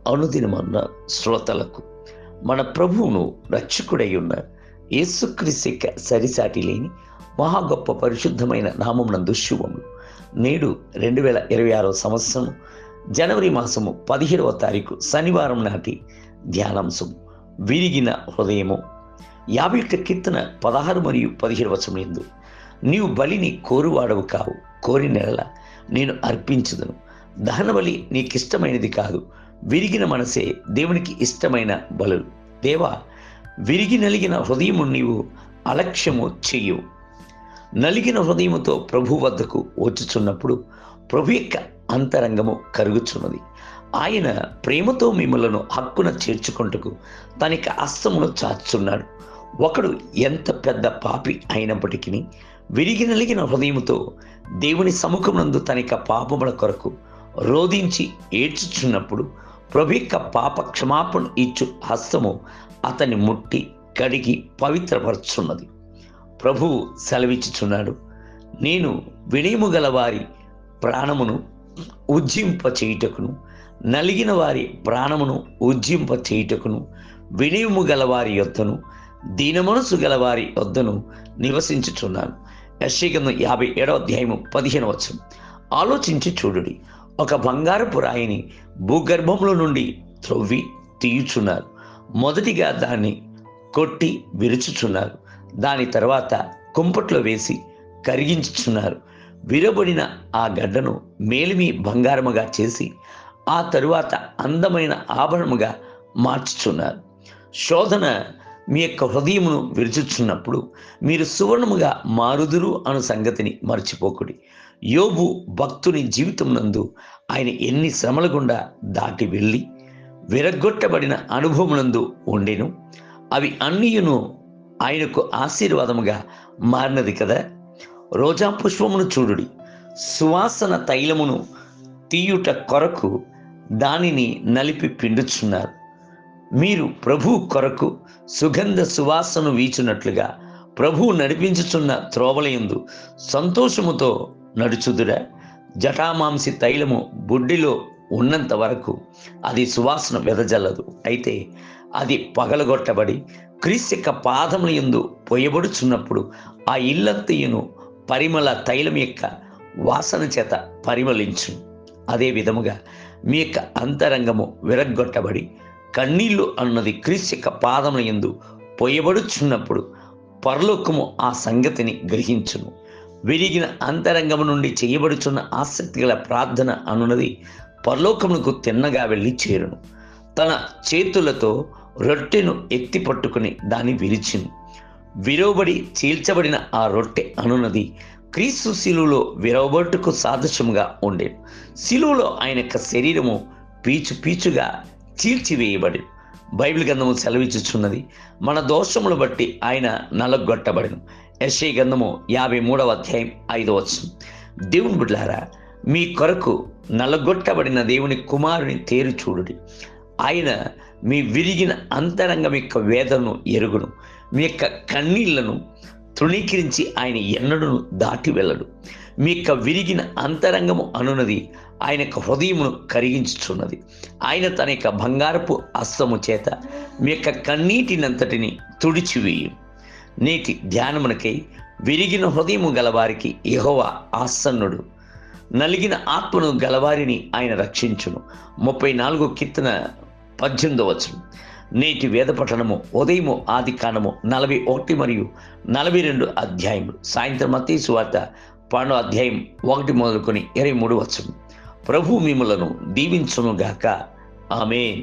అనుదినమన్న శ్రోతలకు మన ప్రభువును రక్షకుడై ఉన్న యేసుక్రీస్తు సరిసాటి లేని మహా గొప్ప పరిశుద్ధమైన నామమునందు శుభములు. నేడు 2026 సంవత్సరం జనవరి మాసము 17వ తారీఖు శనివారం నాటి ధ్యానాంశము విరిగిన హృదయము. 51 కీర్తన 16 మరియు 17 వచనములందు, నీవు బలిని కోరువాడవు కావు, కోరిన నెల నేను అర్పించుదును. దహన బలి నీకిష్టమైనది కాదు, విరిగిన మనసే దేవునికి ఇష్టమైన బలులు. దేవా, విరిగి నలిగిన హృదయము నీవు అలక్ష్యము చెయ్యవు. నలిగిన హృదయముతో ప్రభు వద్దకు వచ్చుచున్నప్పుడు ప్రభు యొక్క అంతరంగము కరుగుచున్నది. ఆయన ప్రేమతో మిమ్మలను హక్కున చేర్చుకొంటకు తనక హస్తమును చాచుచున్నాడు. ఒకడు ఎంత పెద్ద పాపి అయినప్పటికీ విరిగి నలిగిన హృదయముతో దేవుని సముఖమునందు తనక పాపముల కొరకు రోధించి ఏడ్చుచున్నప్పుడు ప్రభు యొక్క పాప క్షమాపణ ఇచ్చు హస్తము అతన్ని ముట్టి కడిగి పవిత్రపరచున్నది. ప్రభువు సెలవిచ్చుచున్నాడు, నేను వినయము గల వారి ప్రాణమును ఉజ్జింప చేయుటకును, నలిగిన వారి ప్రాణమును ఉజ్జింప చేయుటకును, వినయము గల వారి యొద్దను, దీనమనసు గల వారి యొద్దను నివసించుచున్నాను. యెషయా గ్రంథం 57వ అధ్యాయము 15వ వచనం. ఆలోచించి చూడుడి, ఒక బంగారపు రాయిని భూగర్భంలో నుండి త్రవ్వి తీయుచున్నారు. మొదటిగా దాన్ని కొట్టి విరుచుచున్నారు, దాని తర్వాత కుంపట్లో వేసి కరిగించుచున్నారు. విరబడిన ఆ గడ్డను మేలిమి బంగారముగా చేసి ఆ తరువాత అందమైన ఆభరణముగా మార్చుచున్నారు. శోధన మీ యొక్క హృదయమును విరుచుచున్నప్పుడు మీరు సువర్ణముగా మారుదురు అను సంగతిని మర్చిపోకుడి. యోబు భక్తుని జీవితం నందు ఆయన ఎన్ని శ్రమల గుండా దాటి వెళ్ళి విరగొట్టబడిన అనుభవమునందు ఉండెను. అవి అన్నియును ఆయనకు ఆశీర్వాదముగా మారినది కదా. రోజా పుష్పమును చూడుడి, సువాసన తైలమును తీయుట కొరకు దానిని నలిపి పిండుచున్నారు. మీరు ప్రభువు కొరకు సుగంధ సువాసన వీచున్నట్లుగా ప్రభువు నడిపించుచున్న త్రోవలయందు సంతోషముతో నడుచుదురా. జటామాంసి తైలము బుడ్డిలో ఉన్నంత వరకు అది సువాసన వెదజల్లదు. అయితే అది పగలగొట్టబడి క్రీస్తు యొక్క పాదముల యందు పొయ్యబడుచున్నప్పుడు ఆ ఇల్లంతయును పరిమళ తైలం యొక్క వాసన చేత పరిమళించు. అదే విధముగా మీ యొక్క అంతరంగము విరగ్గొట్టబడి కన్నీళ్లు అన్నది క్రీస్తు యొక్క పాదముల యందు పొయ్యబడుచున్నప్పుడు పరలోకము ఆ సంగతిని గ్రహించును. విరిగిన అంతరంగము నుండి చేయబడుచున్న ఆసక్తిగల ప్రార్థన అనున్నది పరలోకమునకు తిన్నగా వెళ్ళి చేరును. తన చేతులతో రొట్టెను ఎత్తి పట్టుకుని దాన్ని విరిచిను. విరవబడి చీల్చబడిన ఆ రొట్టె అనున్నది క్రీస్తు శిలువలో విరవబట్టుకు సాదృశ్యముగా ఉండేది. శిలువలో ఆయన యొక్క శరీరము పీచు పీచుగా చీల్చివేయబడి బైబిల్ గ్రంథము సెలవిచ్చుచున్నది, మన దోషములు బట్టి ఆయన నలగొట్టబడిను. యెషయా గ్రంథము 53వ అధ్యాయం 5వ వచనం. దేవుని బిడ్డలారా, మీ కొరకు నలగొట్టబడిన దేవుని కుమారుని తేరు చూడుడి. ఆయన మీ విరిగిన అంతరంగం యొక్క వేదనను ఎరుగును. మీ యొక్క కన్నీళ్లను తృణీకరించి ఆయన ఎన్నడూ దాటి వెళ్ళడు. మీ యొక్క విరిగిన అంతరంగము అనున్నది ఆయన యొక్క హృదయమును కరిగించుచున్నది. ఆయన తన యొక్క బంగారపు హస్తము చేత మీ యొక్క కన్నీటినంతటిని తుడిచివేయు. నేటి ధ్యానమునకై విరిగిన హృదయము గలవారికి యెహోవా ఆసన్నుడు, నలిగిన ఆత్మను గలవారిని ఆయన రక్షించును. 34వ కీర్తన 18వ వచనం. నేటి వేద పఠనము ఉదయము ఆది కాండము 41 మరియు 42 అధ్యాయములు, సాయంత్రం మత్తయి సువార్త 12వ అధ్యాయం 1 మొదలుకొని 23 వచనం. ప్రభు మిమ్ములను దీవించునుగాక. ఆమేన్.